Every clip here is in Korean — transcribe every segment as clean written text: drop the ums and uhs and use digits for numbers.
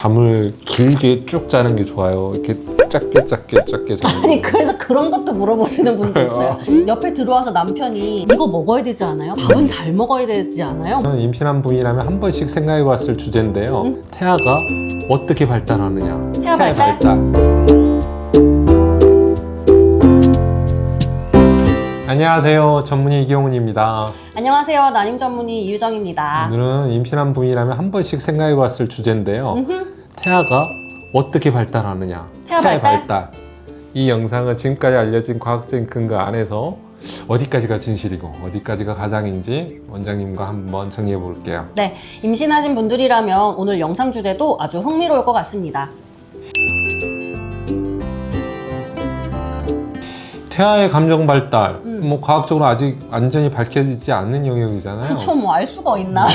잠을 길게 쭉 자는 게 좋아요. 이렇게 짧게 자는. 아니 그래서 그런 것도 물어보시는 분도 있어요. 옆에 들어와서 남편이 이거 먹어야 되지 않아요? 밥은 잘 먹어야 되지 않아요? 임신한 분이라면 한 번씩 생각해 봤을 주제인데요. 태아가 어떻게 발달하느냐. 태아 발달? 안녕하세요. 전문의 이경훈입니다. 안녕하세요. 난임 전문의 이유정입니다. 오늘은 임신한 분이라면 한 번씩 생각해 봤을 주제인데요. 태아가 어떻게 발달하느냐. 태아 발달? 이 영상은 지금까지 알려진 과학적인 근거 안에서 어디까지가 진실이고 어디까지가 가장인지 원장님과 한번 정리해 볼게요. 네, 임신하신 분들이라면 오늘 영상 주제도 아주 흥미로울 것 같습니다. 태아의 감정 발달, 뭐 과학적으로 아직 완전히 밝혀지지 않는 영역이잖아요. 그쵸, 뭐 알 수가 있나? 네,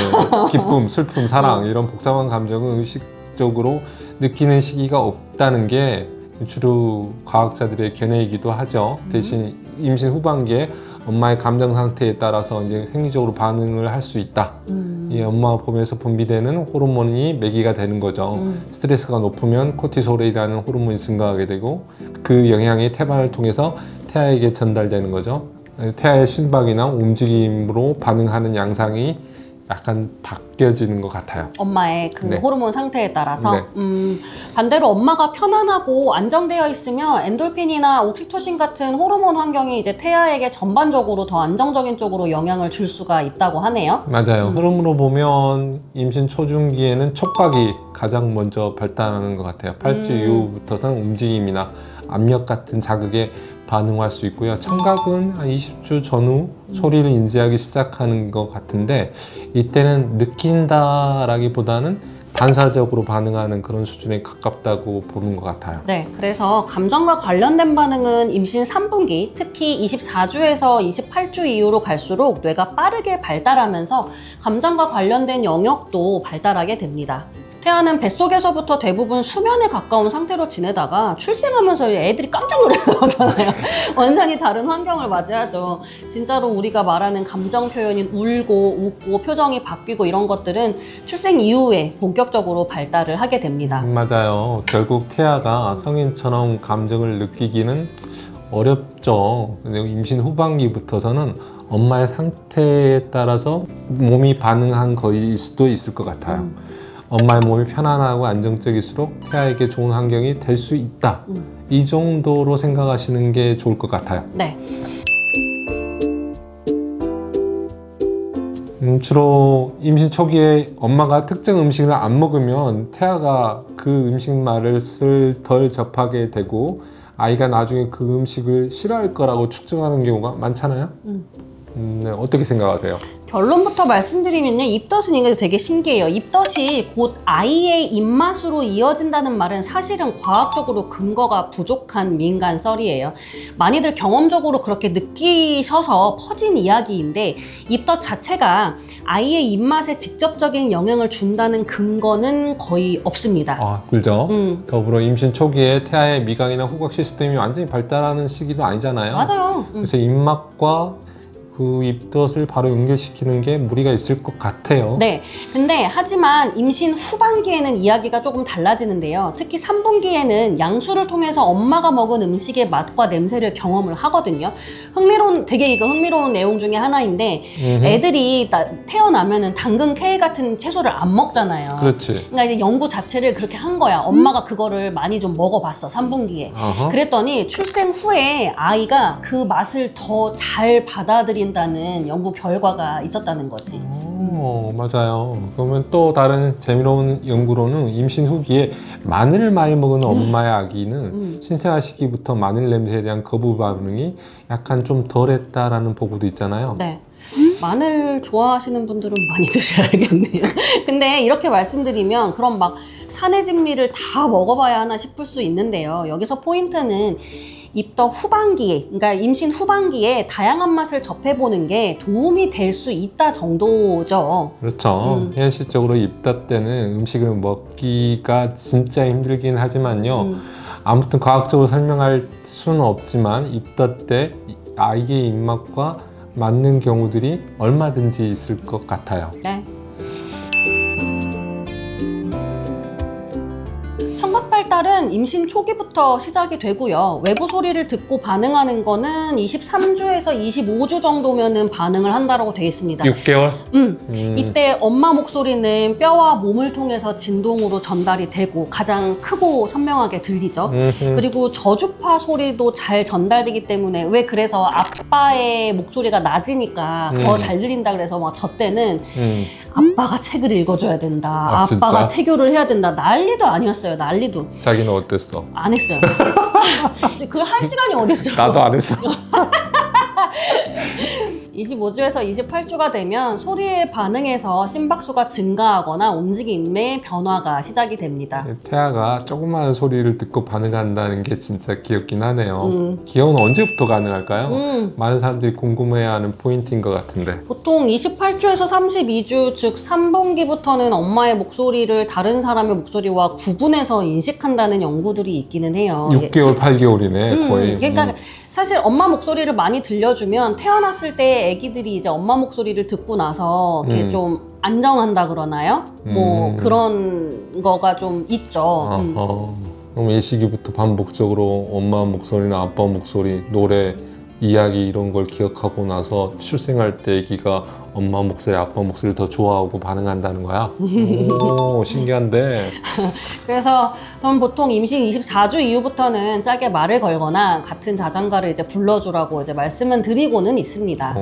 기쁨, 슬픔, 사랑 이런 복잡한 감정은 의식적으로 느끼는 시기가 없다는 게 주로 과학자들의 견해이기도 하죠. 대신 임신 후반기에 엄마의 감정 상태에 따라서 이제 생리적으로 반응을 할 수 있다. 이 엄마 몸에서 분비되는 호르몬이 매기가 되는 거죠. 스트레스가 높으면 코티솔이라는 호르몬이 증가하게 되고 그 영향이 태반을 통해서 태아에게 전달되는 거죠. 태아의 심박이나 움직임으로 반응하는 양상이 약간 바뀌어지는 것 같아요. 엄마의 그 네. 호르몬 상태에 따라서. 네. 반대로 엄마가 편안하고 안정되어 있으면 엔돌핀이나 옥시토신 같은 호르몬 환경이 이제 태아에게 전반적으로 더 안정적인 쪽으로 영향을 줄 수가 있다고 하네요. 맞아요. 흐름으로 보면 임신 초중기에는 촉각이 가장 먼저 발달하는 것 같아요. 8주 이후부터는 움직임이나 압력 같은 자극에 반응할 수 있고요. 청각은 한 20주 전후 소리를 인지하기 시작하는 것 같은데 이때는 느낀다라기보다는 반사적으로 반응하는 그런 수준에 가깝다고 보는 것 같아요. 네, 그래서 감정과 관련된 반응은 임신 3분기, 특히 24주에서 28주 이후로 갈수록 뇌가 빠르게 발달하면서 감정과 관련된 영역도 발달하게 됩니다. 태아는 뱃속에서부터 대부분 수면에 가까운 상태로 지내다가 출생하면서 애들이 깜짝 놀라잖아요. 완전히 다른 환경을 맞이하죠. 진짜로 우리가 말하는 감정 표현인 울고 웃고 표정이 바뀌고 이런 것들은 출생 이후에 본격적으로 발달을 하게 됩니다. 맞아요. 결국 태아가 성인처럼 감정을 느끼기는 어렵죠. 근데 임신 후반기부터서는 엄마의 상태에 따라서 몸이 반응한 거일 수도 있을 것 같아요. 엄마의 몸이 편안하고 안정적일수록 태아에게 좋은 환경이 될 수 있다. 이 정도로 생각하시는 게 좋을 것 같아요. 네. 주로 임신 초기에 엄마가 특정 음식을 안 먹으면 태아가 그 음식말을 덜 접하게 되고 아이가 나중에 그 음식을 싫어할 거라고 추정하는 경우가 많잖아요. 네, 어떻게 생각하세요? 결론부터 말씀드리면요, 입덧은 이게 되게 신기해요. 입덧이 곧 아이의 입맛으로 이어진다는 말은 사실은 과학적으로 근거가 부족한 민간 썰이에요. 많이들 경험적으로 그렇게 느끼셔서 퍼진 이야기인데 입덧 자체가 아이의 입맛에 직접적인 영향을 준다는 근거는 거의 없습니다. 아, 그죠? 더불어 임신 초기에 태아의 미각이나 후각 시스템이 완전히 발달하는 시기도 아니잖아요. 맞아요. 그래서 입맛과 그 입덧을 바로 연결시키는 게 무리가 있을 것 같아요. 네. 근데 하지만 임신 후반기에는 이야기가 조금 달라지는데요. 특히 3분기에는 양수를 통해서 엄마가 먹은 음식의 맛과 냄새를 경험을 하거든요. 되게 이거 흥미로운 내용 중에 하나인데 애들이 태어나면은 당근, 케일 같은 채소를 안 먹잖아요. 그렇지. 그러니까 이제 연구 자체를 그렇게 한 거야. 엄마가 그거를 많이 좀 먹어봤어, 3분기에. 어허. 그랬더니 출생 후에 아이가 그 맛을 더 잘 받아들인다는 연구 결과가 있었다는 거지. 맞아요. 그러면 또 다른 재미로운 연구로는 임신 후기에 마늘을 많이 먹은 엄마의 아기는 신생아 시기부터 마늘 냄새에 대한 거부 반응이 약간 좀 덜했다라는 보고도 있잖아요. 네. 마늘 좋아하시는 분들은 많이 드셔야겠네요. 근데 이렇게 말씀드리면 그럼 막 산해진미를 다 먹어봐야 하나 싶을 수 있는데요. 여기서 포인트는 입덧 후반기에, 그러니까 임신 후반기에 다양한 맛을 접해보는 게 도움이 될 수 있다 정도죠. 그렇죠. 현실적으로 입덧 때는 음식을 먹기가 진짜 힘들긴 하지만요. 아무튼 과학적으로 설명할 수는 없지만 입덧 때 아이의 입맛과 맞는 경우들이 얼마든지 있을 것 같아요. 네. 청각 발달은 임신 초기부터 시작이 되고요. 외부 소리를 듣고 반응하는 거는 23주에서 25주 정도면은 반응을 한다고 되어 있습니다. 6개월? 이때 엄마 목소리는 뼈와 몸을 통해서 진동으로 전달이 되고 가장 크고 선명하게 들리죠. 그리고 저주파 소리도 잘 전달되기 때문에 왜 그래서 아빠의 목소리가 낮으니까 더 잘 들린다 그래서 막 저 때는 아빠가 책을 읽어줘야 된다. 아, 아빠가 진짜? 태교를 해야 된다. 난리도 아니었어요. 난리도. 자기는 어땠어? 안 했어요. 그걸 할 시간이 어딨어요. 나도 안 했어. 25주에서 28주가 되면 소리에 반응해서 심박수가 증가하거나 움직임의 변화가 시작이 됩니다. 태아가 조그마한 소리를 듣고 반응한다는 게 진짜 귀엽긴 하네요. 귀여운 언제부터 가능할까요? 많은 사람들이 궁금해하는 포인트인 것 같은데. 보통 28주에서 32주, 즉 3분기부터는 엄마의 목소리를 다른 사람의 목소리와 구분해서 인식한다는 연구들이 있기는 해요. 6개월, 8개월이네 거의. 그러니까 사실 엄마 목소리를 많이 들려주면 태어났을 때 아기들이 이제 엄마 목소리를 듣고 나서 이렇게 좀 안정한다 그러나요? 뭐 그런 거가 좀 있죠. 그럼 이 시기부터 반복적으로 엄마 목소리나 아빠 목소리, 노래, 이야기 이런 걸 기억하고 나서 출생할 때 아기가 엄마 목소리, 아빠 목소리를 더 좋아하고 반응한다는 거야? 오, 신기한데. 그래서 저는 보통 임신 24주 이후부터는 짧게 말을 걸거나 같은 자장가를 이제 불러주라고 이제 말씀은 드리고는 있습니다.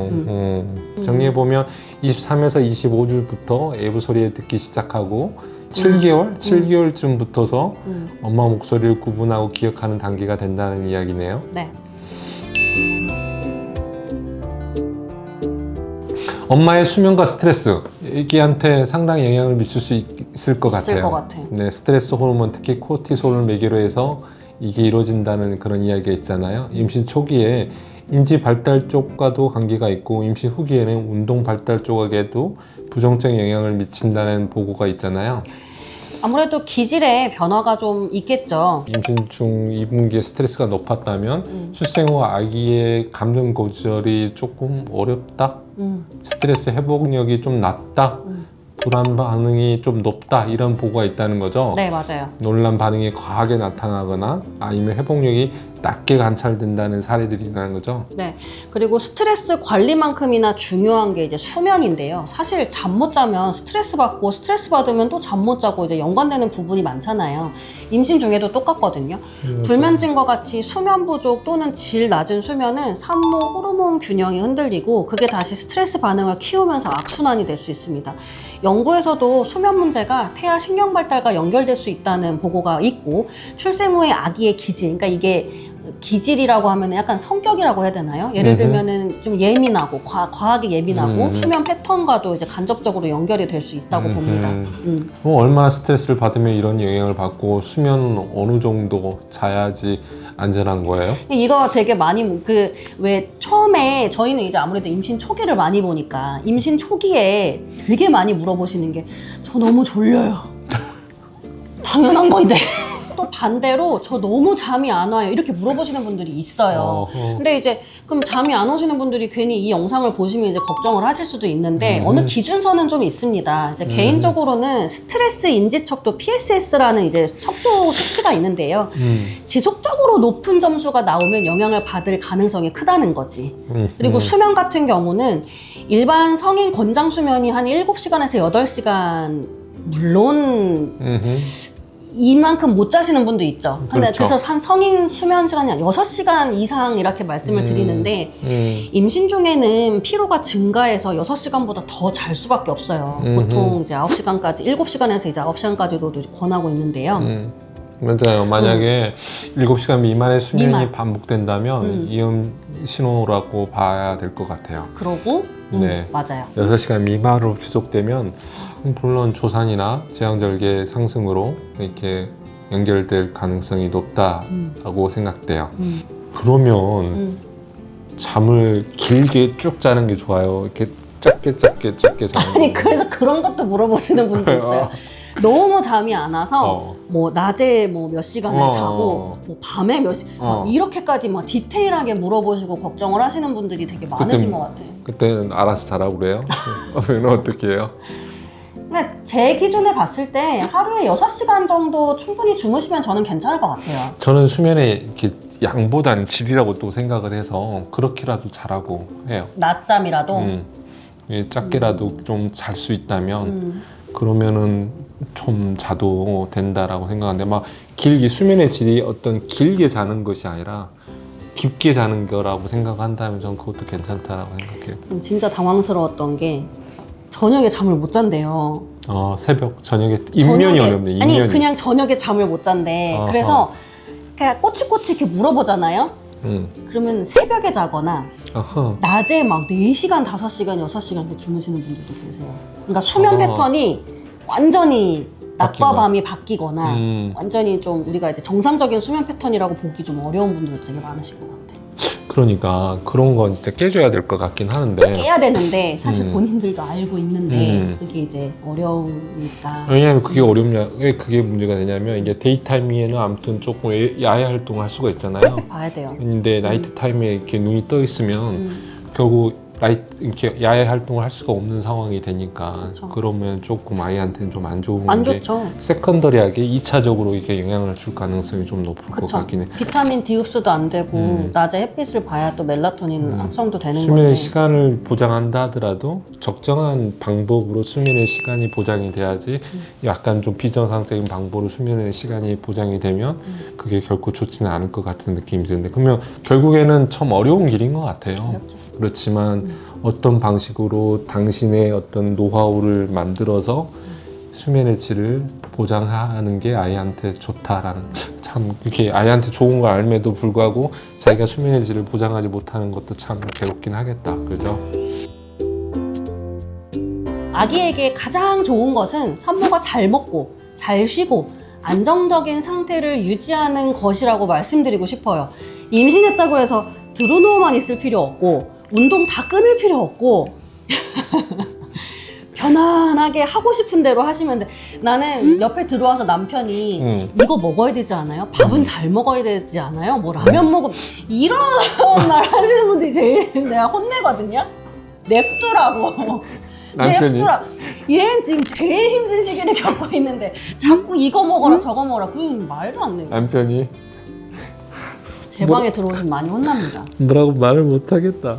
정리해보면 23에서 25주부터 애부 소리를 듣기 시작하고 7개월쯤부터서 엄마 목소리를 구분하고 기억하는 단계가 된다는 이야기네요. 네. 엄마의 수면과 스트레스, 애기한테 상당히 영향을 미칠 수 있을 것 같아요. 네, 스트레스 호르몬, 특히 코르티솔을 매개로 해서 이게 이루어진다는 그런 이야기가 있잖아요. 임신 초기에 인지 발달 쪽과도 관계가 있고 임신 후기에는 운동 발달 쪽에도 부정적인 영향을 미친다는 보고가 있잖아요. 아무래도 기질에 변화가 좀 있겠죠. 임신 중 2분기에 스트레스가 높았다면 출생 후 아기의 감정 조절이 조금 어렵다? 스트레스 회복력이 좀 낮다? 불안 반응이 좀 높다? 이런 보고가 있다는 거죠. 네, 맞아요. 놀란 반응이 과하게 나타나거나 아니면 회복력이 낮게 관찰된다는 사례들이 있다는 거죠. 네. 그리고 스트레스 관리만큼이나 중요한 게 이제 수면인데요. 사실 잠 못 자면 스트레스 받고 스트레스 받으면 또 잠 못 자고 이제 연관되는 부분이 많잖아요. 임신 중에도 똑같거든요. 불면증과 같이 수면 부족 또는 질 낮은 수면은 산모 호르몬 균형이 흔들리고 그게 다시 스트레스 반응을 키우면서 악순환이 될 수 있습니다. 연구에서도 수면 문제가 태아 신경 발달과 연결될 수 있다는 보고가 있고 출생 후에 아기의 기질, 그러니까 이게 기질이라고 하면 약간 성격이라고 해야 되나요? 예를 들면은 좀 예민하고 과하게 예민하고 수면 패턴과도 이제 간접적으로 연결이 될 수 있다고 봅니다. 그럼 얼마나 스트레스를 받으면 이런 영향을 받고 수면은 어느 정도 자야지 안전한 거예요? 이거 되게 많이 왜 처음에 저희는 이제 아무래도 임신 초기를 많이 보니까 임신 초기에 되게 많이 물어보시는 게 저 너무 졸려요. 당연한 건데. 또 반대로 저 너무 잠이 안 와요 이렇게 물어보시는 분들이 있어요. 근데 이제 그럼 잠이 안 오시는 분들이 괜히 이 영상을 보시면 이제 걱정을 하실 수도 있는데 어느 기준선은 좀 있습니다. 이제 개인적으로는 스트레스 인지척도 PSS라는 이제 척도 수치가 있는데요. 지속적으로 높은 점수가 나오면 영향을 받을 가능성이 크다는 거지. 그리고 수면 같은 경우는 일반 성인 권장 수면이 한 7시간에서 8시간 물론 이만큼 못 자시는 분도 있죠. 근데 그렇죠. 그래서 한 성인 수면 시간이 6시간 이상 이렇게 말씀을 드리는데 임신 중에는 피로가 증가해서 6시간보다 더 잘 수밖에 없어요. 보통 이제 9시간까지, 7시간에서 이제 9시간까지로도 권하고 있는데요. 맞아요. 만약에 7시간 미만의 수면이 반복된다면 이음 신호라고 봐야 될 것 같아요. 그러고 네. 맞아요. 6시간 미만으로 지속되면 물론 조산이나 제왕절개 상승으로 이렇게 연결될 가능성이 높다고 생각돼요. 그러면 잠을 길게 쭉 자는 게 좋아요? 이렇게 짧게 자는 아니 거. 그래서 그런 것도 물어보시는 분도 있어요. 너무 잠이 안 와서 뭐 낮에 뭐 몇 시간을 자고 뭐 밤에 몇 시 이렇게까지 막 디테일하게 물어보시고 걱정을 하시는 분들이 되게 많으신 것 같아요. 그때는 알아서 자라고 그래요? 그러면 어떻게 해요? 근데 제 기준에 봤을 때 하루에 6시간 정도 충분히 주무시면 저는 괜찮을 것 같아요. 저는 수면의 이렇게 양보다는 질이라고 또 생각을 해서 그렇게라도 자라고 해요. 낮잠이라도. 예, 작게라도 좀 잘 수 있다면 그러면은 좀 자도 된다라고 생각하는데 막 길게 수면의 질이 어떤 길게 자는 것이 아니라 깊게 자는 거라고 생각한다면 전 그것도 괜찮다라고 생각해요. 진짜 당황스러웠던 게 저녁에 잠을 못 잔대요. 새벽 저녁에 인면이 어렵네. 인면이. 아니 그냥 저녁에 잠을 못 잔대. 아하. 그래서 그냥 꼬치꼬치 이렇게 물어보잖아요. 그러면 새벽에 자거나 아하. 낮에 막 4시간, 5시간, 6시간 이렇게 주무시는 분들도 계세요. 그러니까 수면 패턴이 완전히 낮과 바뀌나? 밤이 바뀌거나 완전히 좀 우리가 이제 정상적인 수면 패턴이라고 보기 좀 어려운 분들도 되게 많으신 것 같아요. 그러니까 그런 건 진짜 깨줘야 될 것 같긴 하는데 깨야 되는데 사실 본인들도 알고 있는데 그게 이제 어려우니까. 왜냐하면 그게 어렵냐 왜 그게 문제가 되냐면 이게 데이타임에는 아무튼 조금 야외 활동을 할 수가 있잖아요. 봐야 돼요. 근데 나이트 타임에 이렇게 눈이 떠 있으면 결국 이렇게 야외 활동을 할 수가 없는 상황이 되니까 그쵸. 그러면 조금 아이한테는 좀 안 좋은 안 게 좋죠. 세컨더리하게 2차적으로 이게 영향을 줄 가능성이 좀 높을 것 그쵸. 같긴 해. 비타민 D 흡수도 안 되고 낮에 햇빛을 봐야 또 멜라토닌 합성도 되는 수면의 건데. 시간을 보장한다 하더라도 적정한 방법으로 수면의 시간이 보장이 돼야지 약간 좀 비정상적인 방법으로 수면의 시간이 보장이 되면 그게 결코 좋지는 않을 것 같은 느낌이 드는데 그러면 결국에는 참 어려운 길인 것 같아요. 어렵죠. 그렇지만 어떤 방식으로 당신의 어떤 노하우를 만들어서 수면의 질을 보장하는 게 아이한테 좋다라는 참 이렇게 아이한테 좋은 걸 알면도 불구하고 자기가 수면의 질을 보장하지 못하는 것도 참 괴롭긴 하겠다. 그죠? 아기에게 가장 좋은 것은 산모가 잘 먹고 잘 쉬고 안정적인 상태를 유지하는 것이라고 말씀드리고 싶어요. 임신했다고 해서 드루노만 있을 필요 없고 운동 다 끊을 필요 없고 편안하게 하고 싶은 대로 하시면 돼. 나는 옆에 들어와서 남편이 이거 먹어야 되지 않아요? 밥은 잘 먹어야 되지 않아요? 뭐 라면 먹으면 이런 말 하시는 분들이 제일 내가 혼내거든요. 냅두라고. 남편이? 냅두라. 얘는 지금 제일 힘든 시기를 겪고 있는데 자꾸 이거 먹어라 저거 먹어라. 그건 말도 안 돼. 남편이 제 방에 들어오시면 많이 혼납니다. 뭐라고 말을 못하겠다.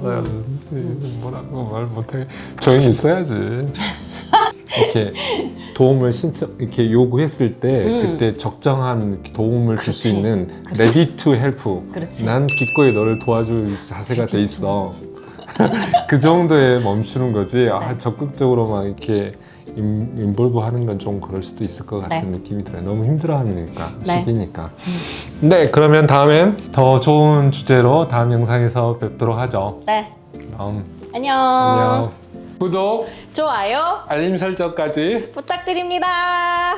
뭐라고 말 못하겠. 조용히 있어야지. 이렇게 도움을 이렇게 요구했을 때 그때 적정한 도움을 줄 수 그렇지. 있는 ready to help. 그렇지. 난 기꺼이 너를 도와줄 자세가 돼 있어. 그 정도에 멈추는 거지. 적극적으로 막 이렇게 인볼브 하는 건 좀 그럴 수도 있을 것 같은 네. 느낌이 들어요. 너무 힘들어하니까 네. 시기니까. 네, 그러면 다음엔 더 좋은 주제로 다음 영상에서 뵙도록 하죠. 네. 그럼 안녕. 안녕. 구독, 좋아요 알림 설정까지 부탁드립니다.